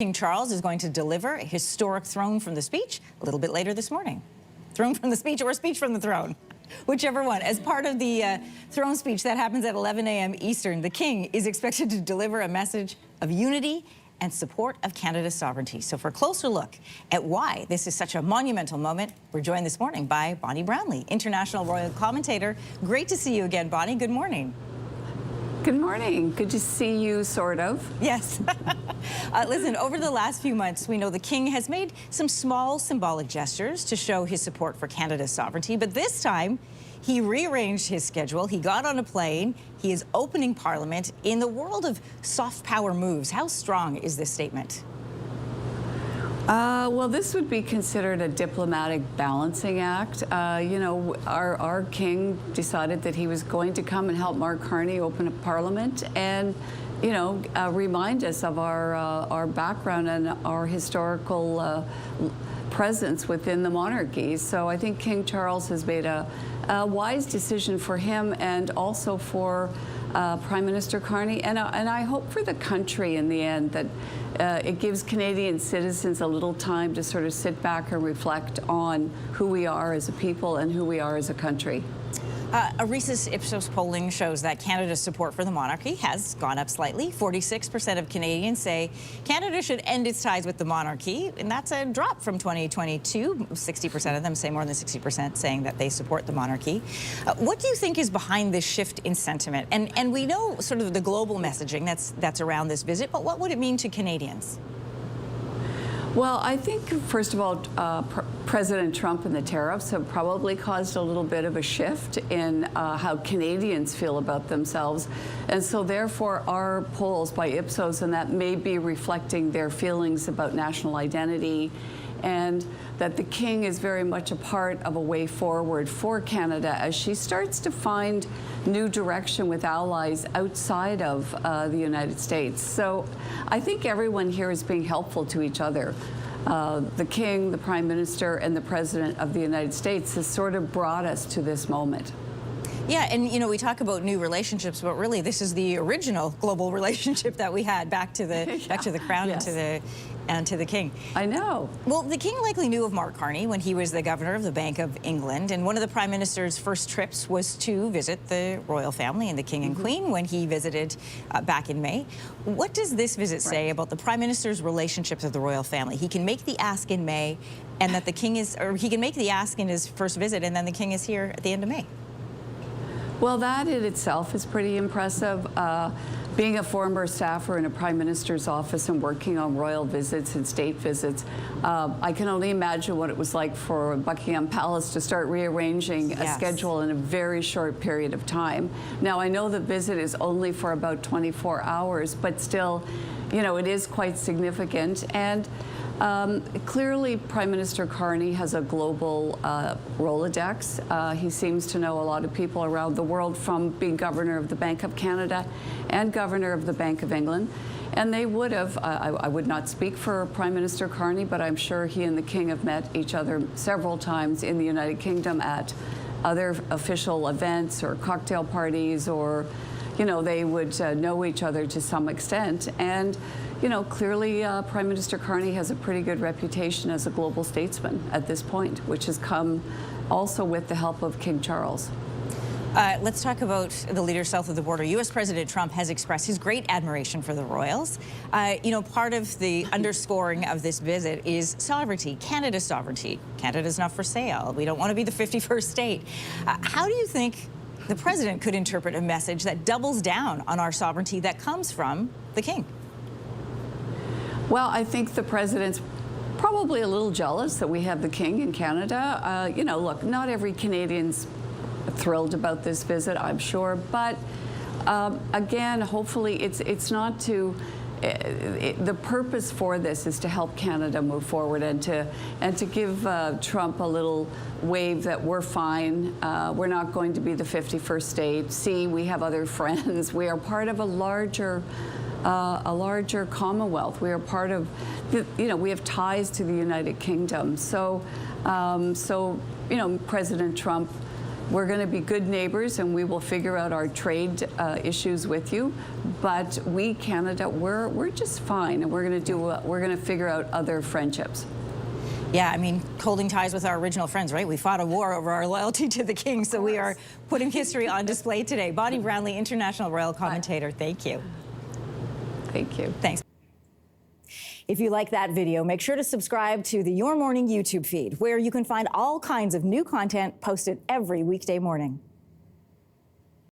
King Charles is going to deliver a historic throne from the speech a little bit later this morning. Throne from the speech or speech from the throne, whichever one. As part of the throne speech that happens at 11 a.m. Eastern, the King is expected to deliver a message of unity and support of Canada's sovereignty. So for a closer look at why this is such a monumental moment, we're joined this morning by Bonnie Brownlee, international royal commentator. Great to see you again, Bonnie. Good morning. Good morning. Good to see you, sort of. Yes. Listen, over the last few months, we know the King has made some small symbolic gestures to show his support for Canada's sovereignty, but this time he rearranged his schedule. He got on a plane. He is opening Parliament. In the world of soft power moves, how strong is this statement? Well, this would be considered a diplomatic balancing act. You know, our king decided that he was going to come and help Mark Carney open a parliament and, you know, remind us of our background and our historical presence within the monarchy. So I think King Charles has made a wise decision for him and also for Prime Minister Carney, and I hope for the country in the end that it gives Canadian citizens a little time to sort of sit back and reflect on who we are as a people and who we are as a country. A recent Ipsos polling shows that Canada's support for the monarchy has gone up slightly. 46% of Canadians say Canada should end its ties with the monarchy, and that's a drop from 2022. 60% of them say, more than 60% saying that they support the monarchy. What do you think is behind this shift in sentiment? And we know sort of the global messaging that's around this visit, but what would it mean to Canadians? Well, I think, first of all, President Trump and the tariffs have probably caused a little bit of a shift in how Canadians feel about themselves. And so therefore, our polls by Ipsos, and that may be reflecting their feelings about national identity, and that the King is very much a part of a way forward for Canada as she starts to find new direction with allies outside of the United States. So I think everyone here is being helpful to each other. The King, the Prime Minister, and the President of the United States has sort of brought us to this moment. Yeah, and you know, we talk about new relationships, but really this is the original global relationship that we had back to the back to the crown. Yes. and to the King. I know. Well, the King likely knew of Mark Carney when he was the governor of the Bank of England, and one of the Prime Minister's first trips was to visit the royal family and the King and Queen when he visited back in May. What does this visit say about the Prime Minister's relationships with the royal family? He can make the ask in May, and that the King is, or he can make the ask in his first visit, and then the King is here at the end of May. Well, that in itself is pretty impressive. Being a former staffer in a Prime Minister's office and working on royal visits and state visits, I can only imagine what it was like for Buckingham Palace to start rearranging a schedule in a very short period of time. Now, I know the visit is only for about 24 hours, but still, you know, it is quite significant. And clearly, Prime Minister Carney has a global Rolodex. He seems to know a lot of people around the world from being governor of the Bank of Canada and governor of the Bank of England. And they would have, I would not speak for Prime Minister Carney, but I'm sure he and the King have met each other several times in the United Kingdom at other official events or cocktail parties, or, you know, they would know each other to some extent. And you know, clearly Prime Minister Carney has a pretty good reputation as a global statesman at this point, which has come also with the help of King Charles. Let's talk about the leaders south of the border. U.S. President Trump has expressed his great admiration for the royals. You know, part of the underscoring of this visit is sovereignty, Canada's sovereignty. Canada's not for sale. We don't want to be the 51st state. How do you think the president could interpret a message that doubles down on our sovereignty that comes from the King? Well, I think the president's probably a little jealous that we have the King in Canada. You know, look, not every Canadian's thrilled about this visit, I'm sure, but again, hopefully it's not to, the purpose for this is to help Canada move forward and to give Trump a little wave that we're fine, we're not going to be the 51st state. See, we have other friends. We are part of a larger Commonwealth. We are part of, you know, we have ties to the United Kingdom. So, you know, President Trump We're going to be good neighbors, and we will figure out our trade issues with you. But we, Canada, we're just fine, and we're going to figure out other friendships. Yeah, I mean, holding ties with our original friends, right? We fought a war over our loyalty to the king, so we are putting history on display today. Bonnie Brownlee, international royal commentator. Thank you. Thank you. Thanks. If you like that video, make sure to subscribe to the Your Morning YouTube feed, where you can find all kinds of new content posted every weekday morning.